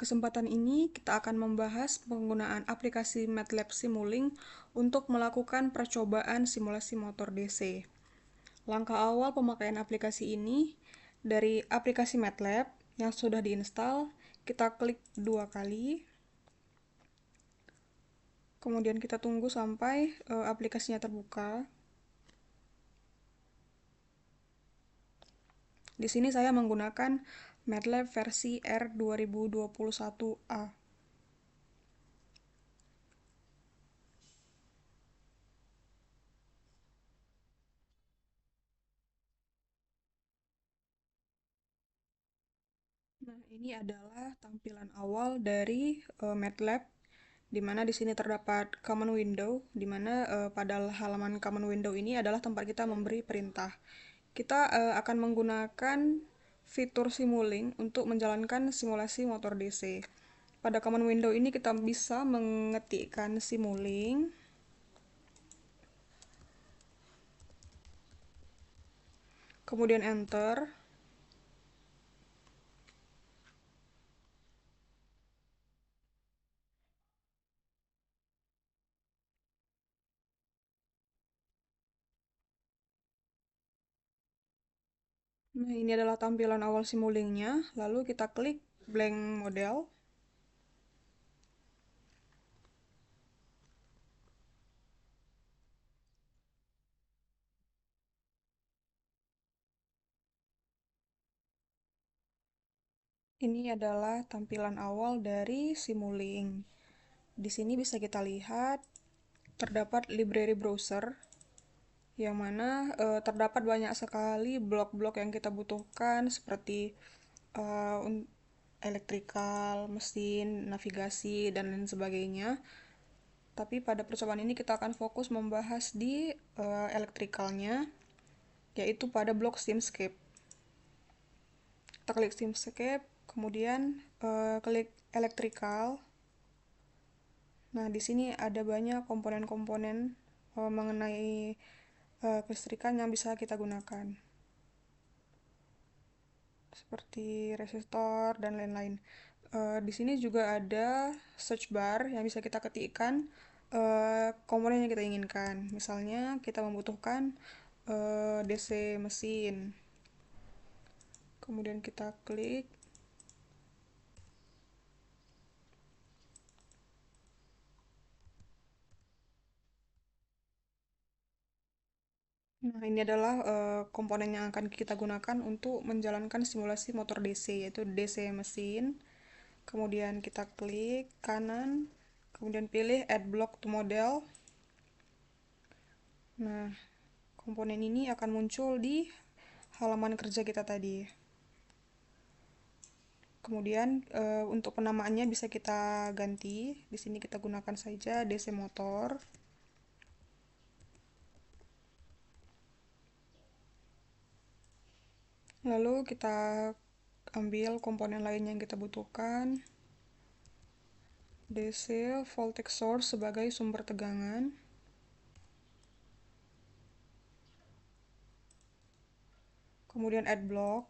kesempatan ini kita akan membahas penggunaan aplikasi MATLAB Simulink untuk melakukan percobaan simulasi motor DC. Langkah awal pemakaian aplikasi ini dari aplikasi MATLAB yang sudah diinstal, kita klik 2 kali, kemudian kita tunggu sampai aplikasinya terbuka. Di sini saya menggunakan MATLAB versi R2021A. Nah, ini adalah tampilan awal dari MATLAB, di mana di sini terdapat common window, di mana pada halaman common window ini adalah tempat kita memberi perintah. Kita akan menggunakan fitur Simulink untuk menjalankan simulasi motor DC. Pada common window ini kita bisa mengetikkan Simulink, kemudian enter. Nah, ini adalah tampilan awal Simulinknya. Lalu kita klik blank model. Ini adalah tampilan awal dari Simulink. Di sini bisa kita lihat terdapat library browser, yang mana terdapat banyak sekali blok-blok yang kita butuhkan seperti uh, elektrikal, mesin, navigasi, dan lain sebagainya. Tapi pada percobaan ini kita akan fokus membahas di elektrikalnya, yaitu pada blok Simscape. Kita klik Simscape, kemudian klik elektrikal. Nah, di sini ada banyak komponen-komponen mengenai kelistrikan yang bisa kita gunakan, seperti resistor dan lain-lain. Di sini juga ada search bar yang bisa kita ketikkan komponen yang kita inginkan. Misalnya kita membutuhkan DC mesin. Kemudian kita klik. Nah, ini adalah komponen yang akan kita gunakan untuk menjalankan simulasi motor DC, yaitu DC mesin. Kemudian kita klik kanan, kemudian pilih Add Block to Model. Nah, komponen ini akan muncul di halaman kerja kita tadi. Kemudian untuk penamaannya bisa kita ganti. Di sini kita gunakan saja DC motor. Lalu kita ambil komponen lain yang kita butuhkan. DC voltage source sebagai sumber tegangan. Kemudian add block.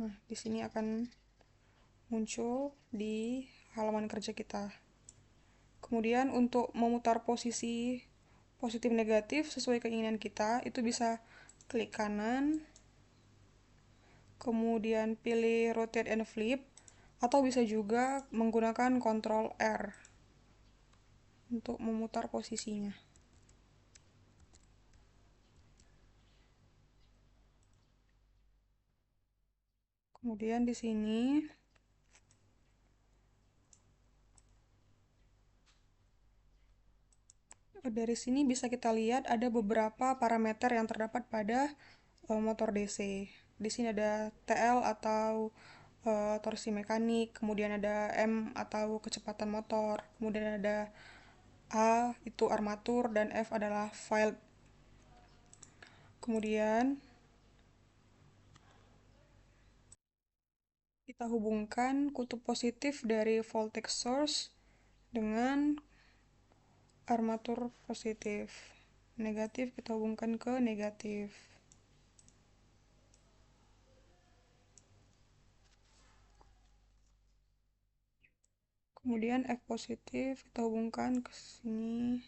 Nah, di sini akan muncul di halaman kerja kita. Kemudian untuk memutar posisi positif negatif sesuai keinginan kita, itu bisa klik kanan, kemudian pilih rotate and flip, atau bisa juga menggunakan Ctrl R untuk memutar posisinya. Kemudian di sini dari sini bisa kita lihat ada beberapa parameter yang terdapat pada motor DC. Di sini ada TL atau torsi mekanik, kemudian ada M atau kecepatan motor, kemudian ada A itu armatur, dan F adalah field. Kemudian kita hubungkan kutub positif dari voltage source dengan armatur positif. Negatif kita hubungkan ke negatif. Kemudian F positif kita hubungkan ke sini.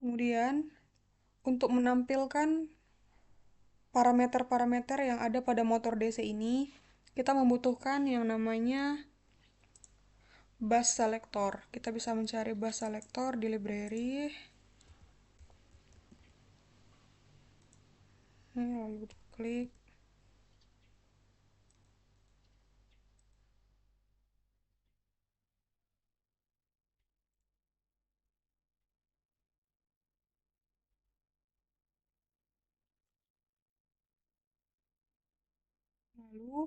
Kemudian untuk menampilkan parameter-parameter yang ada pada motor DC ini, kita membutuhkan yang namanya bus selector. Kita bisa mencari bus selector di library. Lalu klik. Lalu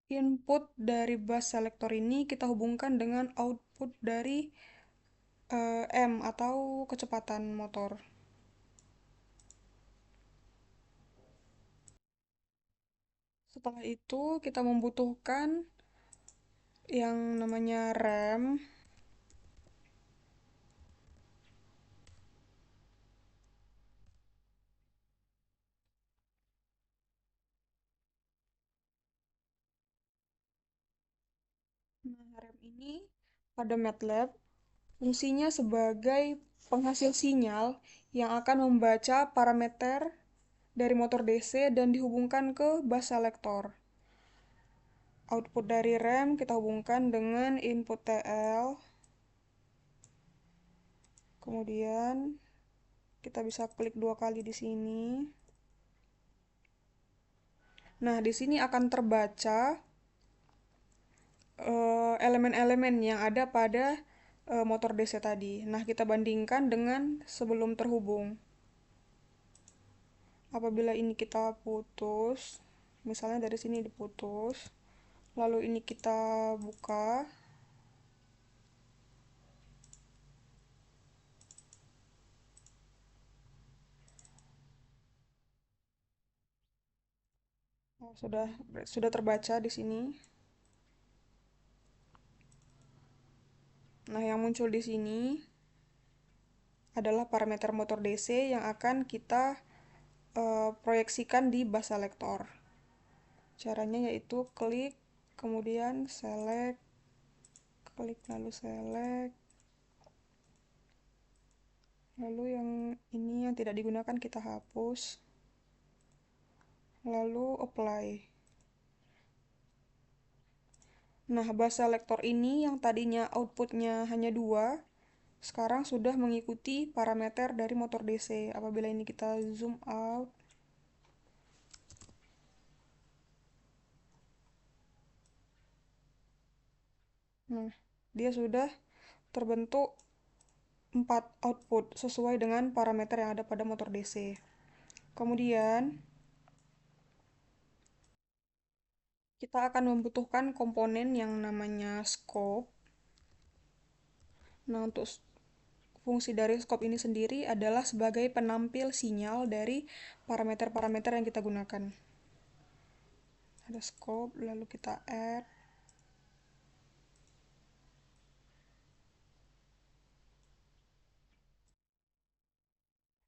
input dari bus selector ini kita hubungkan dengan output dari M atau kecepatan motor. Setelah itu kita membutuhkan yang namanya rem. Nah, rem ini pada MATLAB fungsinya sebagai penghasil sinyal yang akan membaca parameter dari motor DC dan dihubungkan ke bus selector. Output dari rem kita hubungkan dengan input TL. Kemudian kita bisa klik 2 kali di sini. Nah, di sini akan terbaca elemen-elemen yang ada pada motor DC tadi. Nah, kita bandingkan dengan sebelum terhubung. Apabila ini kita putus, misalnya dari sini diputus, lalu ini kita buka, oh, sudah terbaca di sini. Nah, yang muncul di sini adalah parameter motor DC yang akan kita proyeksikan di bus selector. Caranya yaitu klik, kemudian select, klik lalu select, lalu yang ini yang tidak digunakan kita hapus, lalu apply. Nah, bus selector ini yang tadinya outputnya hanya 2, sekarang sudah mengikuti parameter dari motor DC. Apabila ini kita zoom out, nah, dia sudah terbentuk 4 output sesuai dengan parameter yang ada pada motor DC. Kemudian, kita akan membutuhkan komponen yang namanya scope. Nah, untuk fungsi dari scope ini sendiri adalah sebagai penampil sinyal dari parameter-parameter yang kita gunakan. Ada scope, lalu kita add.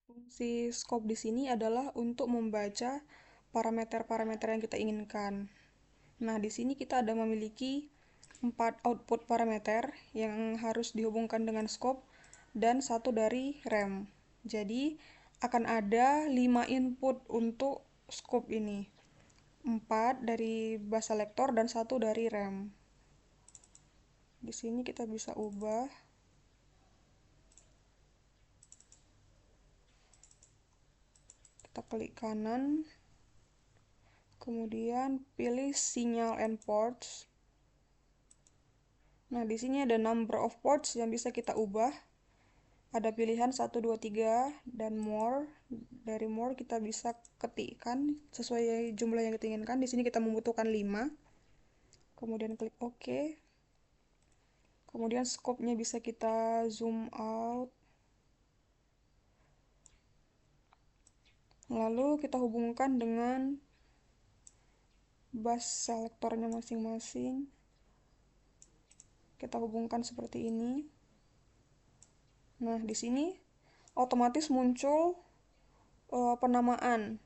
Fungsi scope di sini adalah untuk membaca parameter-parameter yang kita inginkan. Nah, di sini kita ada memiliki 4 output parameter yang harus dihubungkan dengan scope dan 1 dari rem. Jadi, akan ada 5 input untuk scope ini. 4 dari bus selector dan 1 dari rem. Di sini kita bisa ubah. Kita klik kanan. Kemudian pilih sinyal and ports. Nah, di sini ada number of ports yang bisa kita ubah. Ada pilihan 1, 2, 3 dan more. Dari more kita bisa ketikkan sesuai jumlah yang kita inginkan. Di sini kita membutuhkan 5. Kemudian klik OK. Kemudian scope-nya bisa kita zoom out. Lalu kita hubungkan dengan bus selektornya masing-masing. Kita hubungkan seperti ini. Nah, di sini otomatis muncul penamaan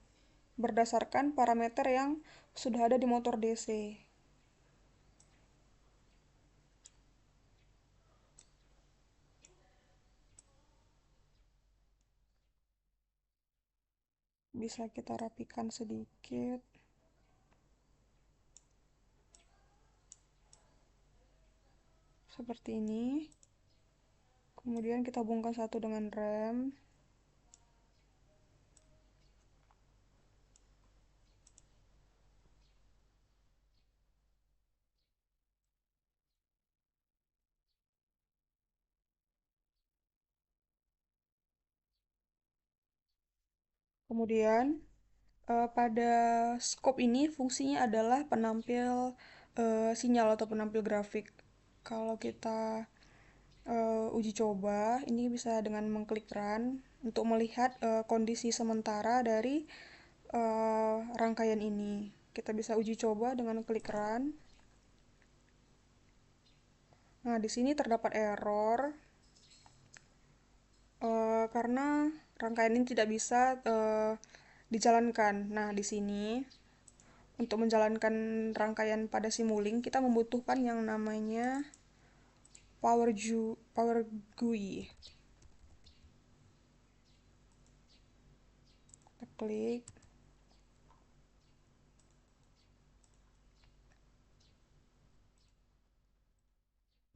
berdasarkan parameter yang sudah ada di motor DC. Bisa kita rapikan sedikit. Seperti ini. Kemudian kita hubungkan satu dengan rem. Kemudian pada scope ini fungsinya adalah penampil sinyal atau penampil grafik. Kalau kita uji coba, ini bisa dengan mengklik run untuk melihat kondisi sementara dari rangkaian ini. Kita bisa uji coba dengan klik run. Nah, di sini terdapat error karena rangkaian ini tidak bisa dijalankan. Nah, di sini untuk menjalankan rangkaian pada Simulink kita membutuhkan yang namanya Power GUI. Kita klik.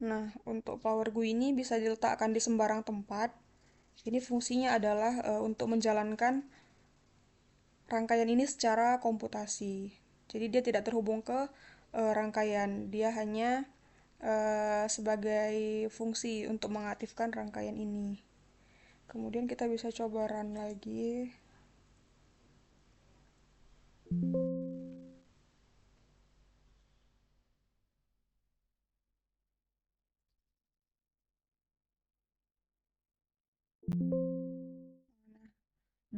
Nah, untuk Power GUI ini bisa diletakkan di sembarang tempat. Ini fungsinya adalah untuk menjalankan rangkaian ini secara komputasi. Jadi dia tidak terhubung ke rangkaian, dia hanya sebagai fungsi untuk mengaktifkan rangkaian ini. Kemudian kita bisa coba run lagi.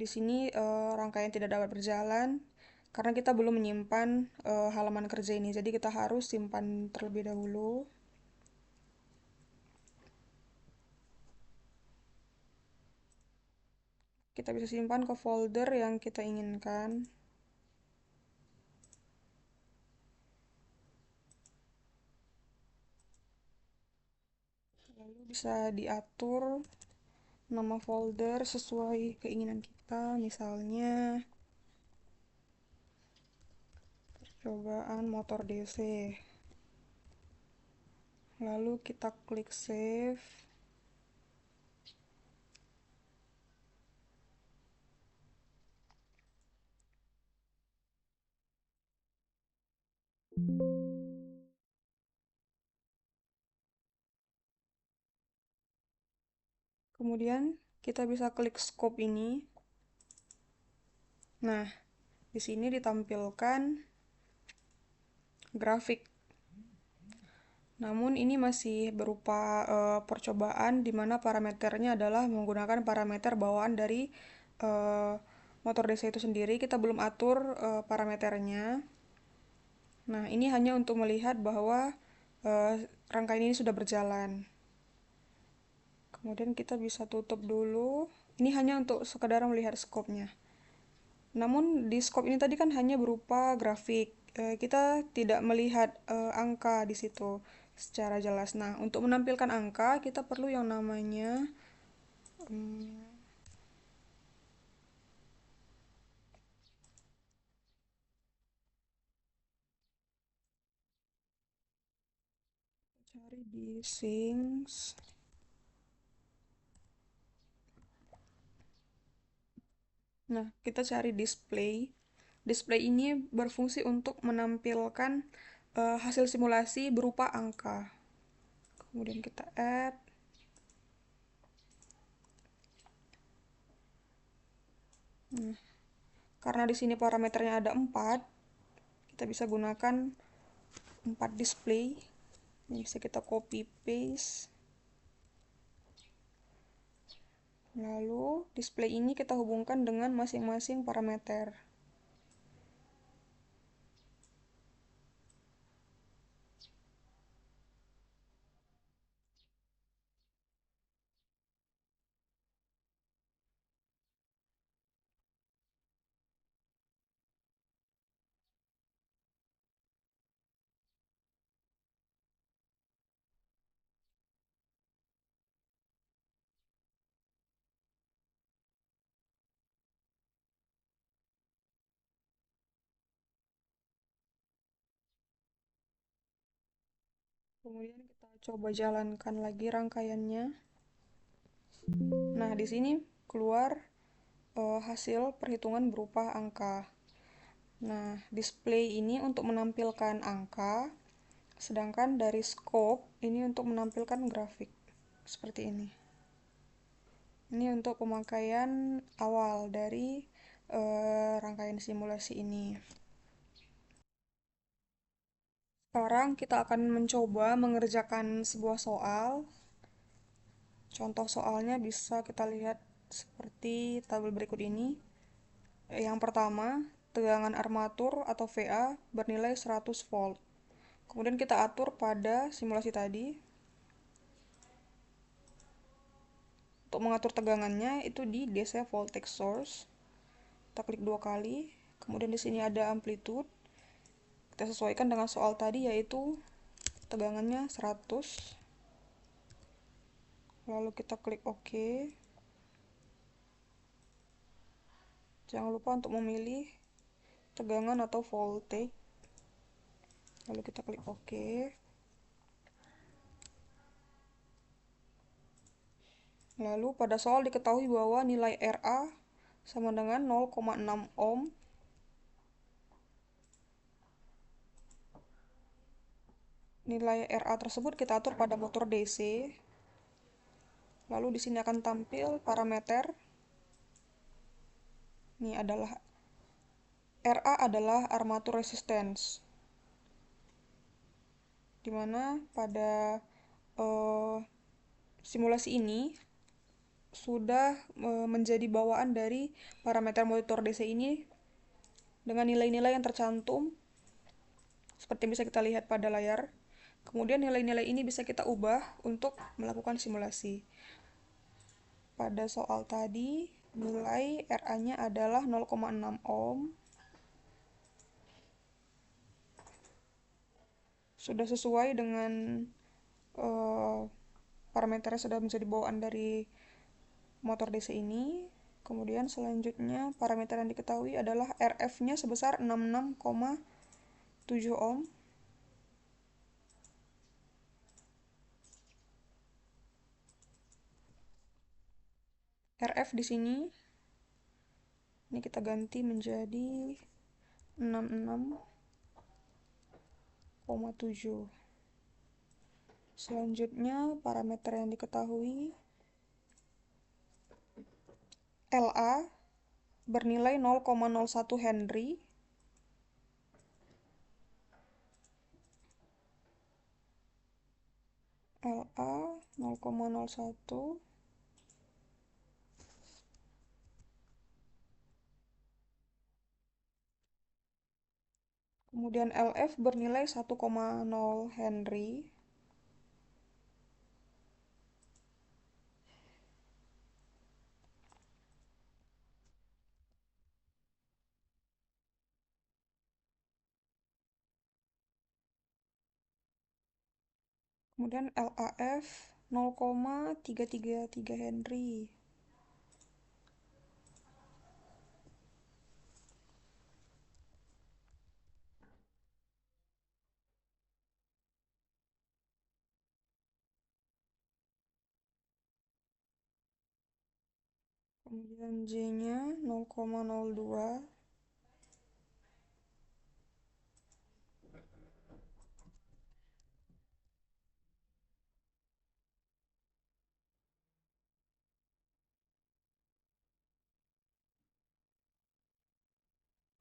Di sini rangkaian tidak dapat berjalan karena kita belum menyimpan halaman kerja ini. Jadi kita harus simpan terlebih dahulu. Kita bisa simpan ke folder yang kita inginkan. Lalu bisa diatur nama folder sesuai keinginan kita. Misalnya percobaan motor DC. Lalu kita klik save. Kemudian kita bisa klik scope ini. Nah, di sini ditampilkan grafik. Namun ini masih berupa percobaan di mana parameternya adalah menggunakan parameter bawaan dari uh, motor DC itu sendiri. Kita belum atur parameternya. Nah, ini hanya untuk melihat bahwa uh, rangkaian ini sudah berjalan. Kemudian kita bisa tutup dulu. Ini hanya untuk sekadar melihat skopnya. Namun di skop ini tadi kan hanya berupa grafik. Kita tidak melihat angka di situ secara jelas. Nah, untuk menampilkan angka kita perlu yang namanya cari di Things. Nah, kita cari display. Display ini berfungsi untuk menampilkan hasil simulasi berupa angka. Kemudian kita add. Nah, karena di sini parameternya ada 4, kita bisa gunakan 4 display. Ini bisa kita copy paste. Lalu display ini kita hubungkan dengan masing-masing parameter. Kemudian kita coba jalankan lagi rangkaiannya. Nah, di sini keluar hasil perhitungan berupa angka. Nah, display ini untuk menampilkan angka, sedangkan dari scope ini untuk menampilkan grafik. Seperti ini. Ini untuk pemakaian awal dari rangkaian simulasi ini. Sekarang kita akan mencoba mengerjakan sebuah soal. Contoh soalnya bisa kita lihat seperti tabel berikut ini. Yang pertama, tegangan armatur atau VA bernilai 100 volt. Kemudian kita atur pada simulasi tadi. Untuk mengatur tegangannya itu di DC voltage source. Kita klik 2 kali. Kemudian di sini ada amplitude. Kita sesuaikan dengan soal tadi yaitu tegangannya 100. Lalu kita klik OK. Jangan lupa untuk memilih tegangan atau voltage. Lalu kita klik OK. Lalu pada soal diketahui bahwa nilai RA sama dengan 0,6 ohm. Nilai RA tersebut kita atur pada motor DC. Lalu di sini akan tampil parameter. Ini adalah RA adalah armatur resistance. Dimana pada simulasi ini sudah menjadi bawaan dari parameter motor DC ini dengan nilai-nilai yang tercantum seperti yang bisa kita lihat pada layar. Kemudian nilai-nilai ini bisa kita ubah untuk melakukan simulasi. Pada soal tadi, nilai RA-nya adalah 0,6 ohm. Sudah sesuai dengan parameternya sudah menjadi bawaan dari motor DC ini. Kemudian selanjutnya parameter yang diketahui adalah RF-nya sebesar 66,7 ohm. RF di sini ini kita ganti menjadi 66,7. Selanjutnya parameter yang diketahui LA bernilai 0,01 Henry. LA 0,01. Kemudian LF bernilai 1,0 Henry. Kemudian LAF 0,333 Henry. Kemudian J-nya 0,02.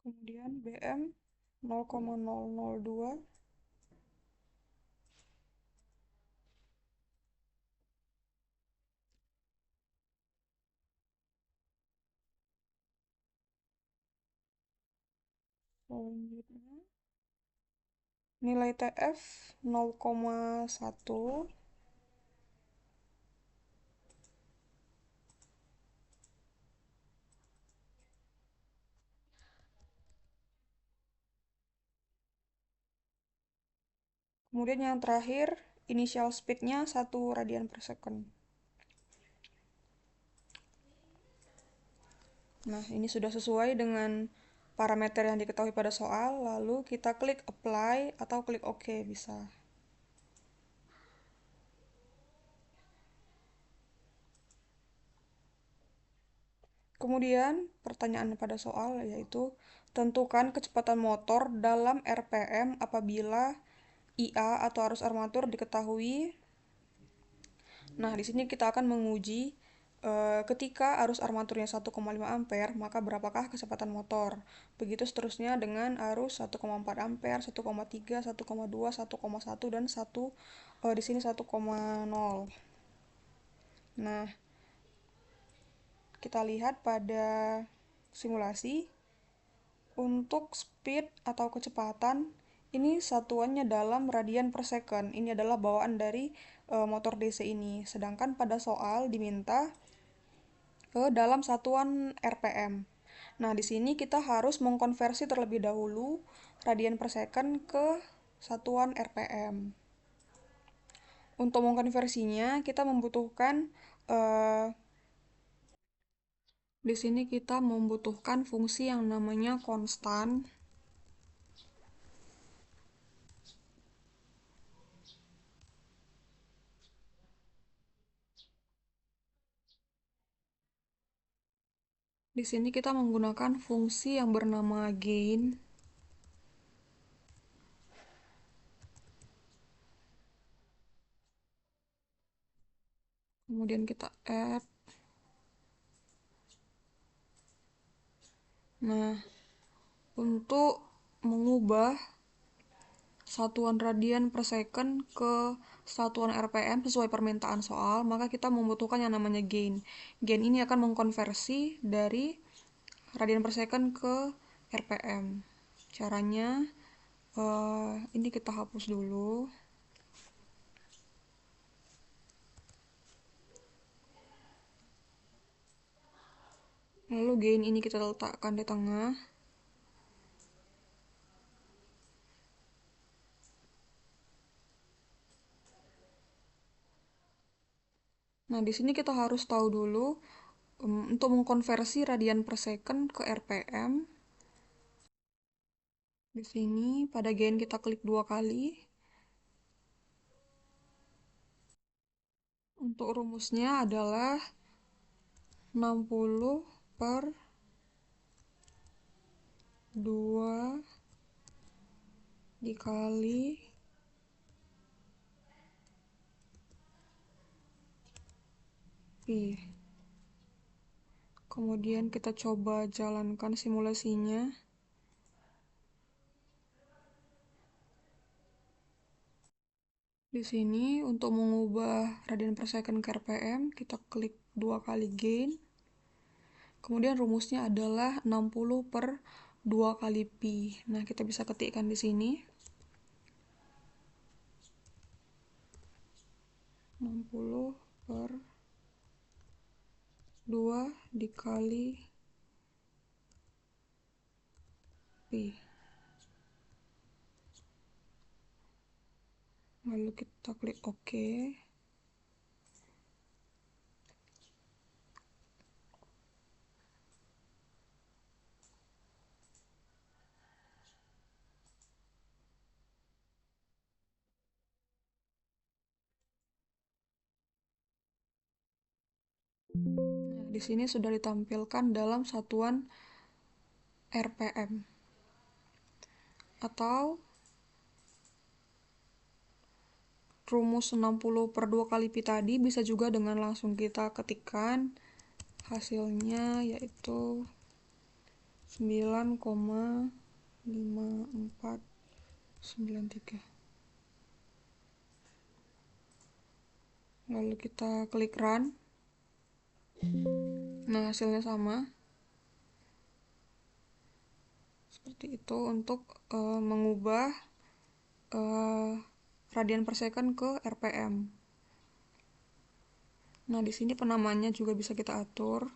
Kemudian BM 0,002. Selanjutnya nilai TF 0,1. Kemudian yang terakhir initial speed-nya 1 radian per second. Nah, ini sudah sesuai dengan parameter yang diketahui pada soal, lalu kita klik apply atau klik OK bisa. Kemudian pertanyaan pada soal yaitu tentukan kecepatan motor dalam RPM apabila IA atau arus armatur diketahui. Nah, di sini kita akan menguji ketika arus armaturnya 1,5 ampere, maka berapakah kecepatan motor. Begitu seterusnya dengan arus 1,4 ampere, 1,3, 1,2, 1,1 dan 1 di sini 1,0. Nah, kita lihat pada simulasi untuk speed atau kecepatan ini satuannya dalam radian per second. Ini adalah bawaan dari motor DC ini. Sedangkan pada soal diminta dalam satuan RPM. Nah, di sini kita harus mengkonversi terlebih dahulu radian per second ke satuan RPM. Untuk mengkonversinya, kita membutuhkan eh, di sini kita membutuhkan fungsi yang namanya konstan. Di sini kita menggunakan fungsi yang bernama gain. Kemudian kita add. Nah, untuk mengubah satuan radian per second ke satuan RPM sesuai permintaan soal, maka kita membutuhkan yang namanya gain. Gain ini akan mengkonversi dari radian per second ke RPM. Caranya, ini kita hapus dulu. Lalu gain ini kita letakkan di tengah. Nah, di sini kita harus tahu dulu untuk mengkonversi radian per second ke RPM. Di sini pada gain kita klik 2 kali. Untuk rumusnya adalah 60 per 2 dikali Pi. Kemudian kita coba jalankan simulasinya. Di sini untuk mengubah radian per second ke RPM, kita klik 2 kali gain. Kemudian rumusnya adalah 60 per 2 kali Pi. Nah, kita bisa ketikkan di sini. 60 per 2 dikali Pi. Lalu kita klik OK. Nah, di sini sudah ditampilkan dalam satuan RPM. Atau rumus 60 per 2 kali Pi tadi bisa juga dengan langsung kita ketikkan hasilnya, yaitu 9,5493. Lalu kita klik run. Nah, hasilnya sama. Seperti itu untuk mengubah radian per second ke RPM. Nah, di sini penamaannya juga bisa kita atur.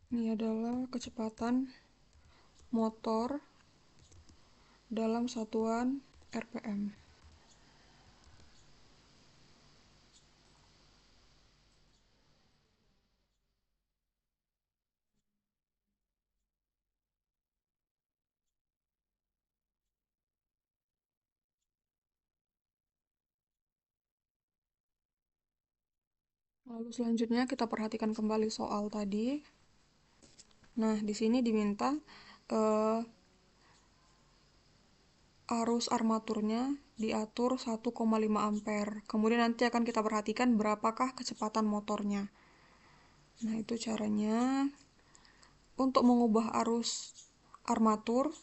Ini adalah kecepatan motor dalam satuan RPM. Lalu selanjutnya kita perhatikan kembali soal tadi. Nah, di sini diminta eh, arus armaturnya diatur 1,5 ampere. Kemudian nanti akan kita perhatikan berapakah kecepatan motornya. Nah, itu caranya. Untuk mengubah arus armatur,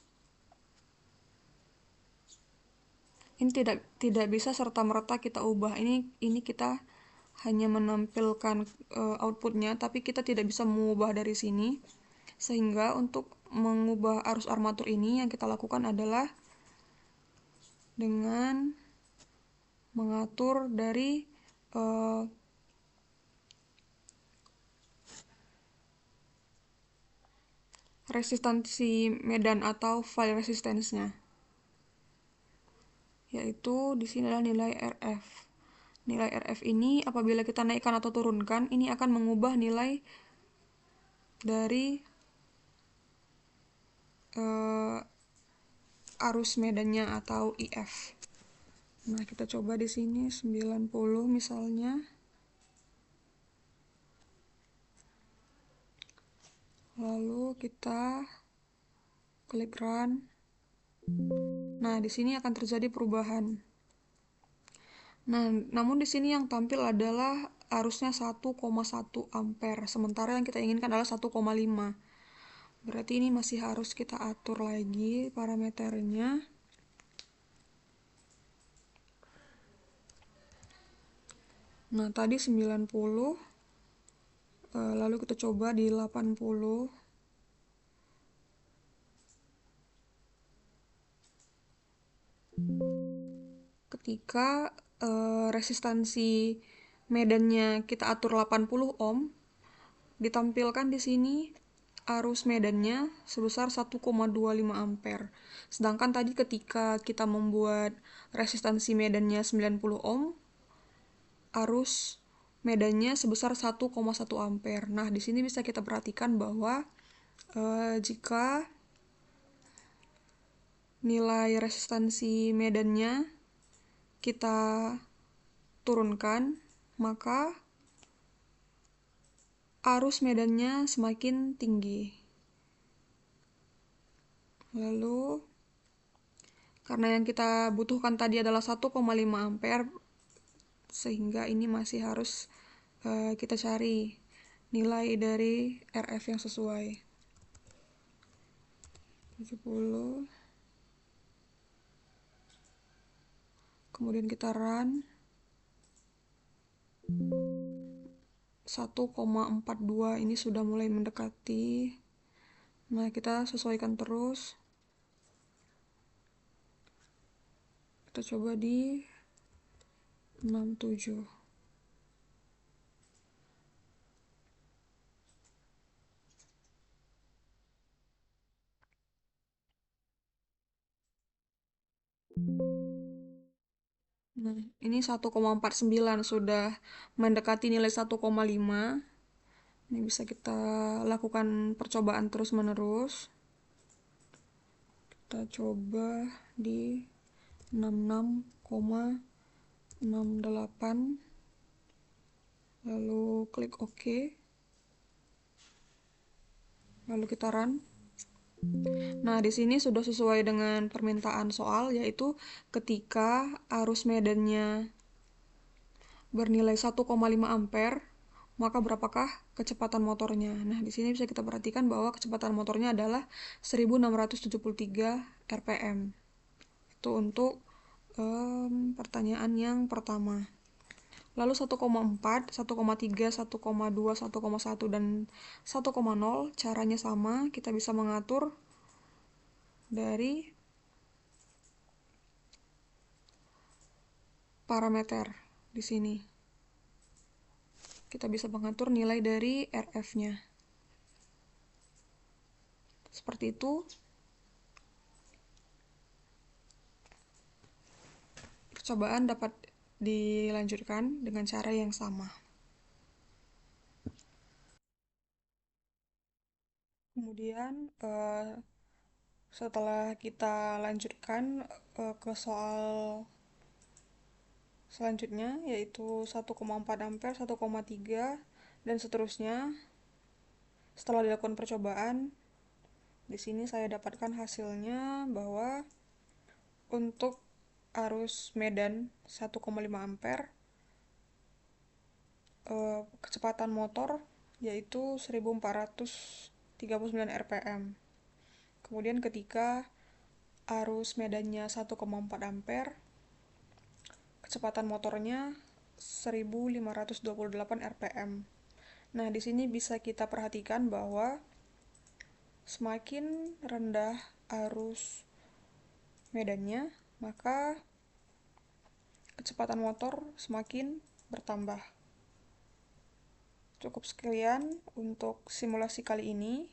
ini tidak bisa serta-merta kita ubah. Ini kita hanya menampilkan outputnya, tapi kita tidak bisa mengubah dari sini. Sehingga untuk mengubah arus armatur ini yang kita lakukan adalah dengan mengatur dari uh, resistansi medan atau file resistance-nya, yaitu di sini adalah nilai RF. Nilai RF ini apabila kita naikkan atau turunkan, ini akan mengubah nilai dari uh, arus medannya atau IF. Nah, kita coba di sini 90 misalnya. Lalu kita klik run. Nah, di sini akan terjadi perubahan. Nah, namun di sini yang tampil adalah arusnya 1,1 ampere, sementara yang kita inginkan adalah 1,5. Berarti ini masih harus kita atur lagi parameternya. Nah, tadi 90, lalu kita coba di 80. Ketika resistansi medannya kita atur 80 ohm, ditampilkan di sini arus medannya sebesar 1,25 ampere. Sedangkan tadi ketika kita membuat resistansi medannya 90 ohm, arus medannya sebesar 1,1 ampere. Nah, di sini bisa kita perhatikan bahwa jika nilai resistansi medannya kita turunkan, maka arus medannya semakin tinggi. Lalu, karena yang kita butuhkan tadi adalah 1,5 ampere, sehingga ini masih harus kita cari nilai dari RF yang sesuai. 70. Kemudian kita run. 1,42 ini sudah mulai mendekati. Nah, kita sesuaikan terus. Kita coba di 67. Nah, ini 1,49 sudah mendekati nilai 1,5. Ini bisa kita lakukan percobaan terus-menerus. Kita coba di 66,68. Lalu klik OK. Lalu kita run. Nah, di sini sudah sesuai dengan permintaan soal, yaitu ketika arus medannya bernilai 1,5 ampere, maka berapakah kecepatan motornya? Nah, di sini bisa kita perhatikan bahwa kecepatan motornya adalah 1673 rpm. Itu untuk pertanyaan yang pertama. Lalu 1,4, 1,3, 1,2, 1,1 dan 1,0 caranya sama, kita bisa mengatur dari parameter di sini. Kita bisa mengatur nilai dari RF-nya. Seperti itu. Percobaan dapat dilanjutkan dengan cara yang sama. Kemudian setelah kita lanjutkan ke soal selanjutnya, yaitu 1,4 ampere, 1,3, dan seterusnya. Setelah dilakukan percobaan, di sini saya dapatkan hasilnya bahwa untuk arus medan 1,5 ampere, kecepatan motor yaitu 1439 rpm. Kemudian ketika arus medannya 1,4 ampere, kecepatan motornya 1528 rpm. Nah, di sini bisa kita perhatikan bahwa semakin rendah arus medannya, maka kecepatan motor semakin bertambah. Cukup sekian untuk simulasi kali ini.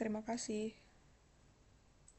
Terima kasih.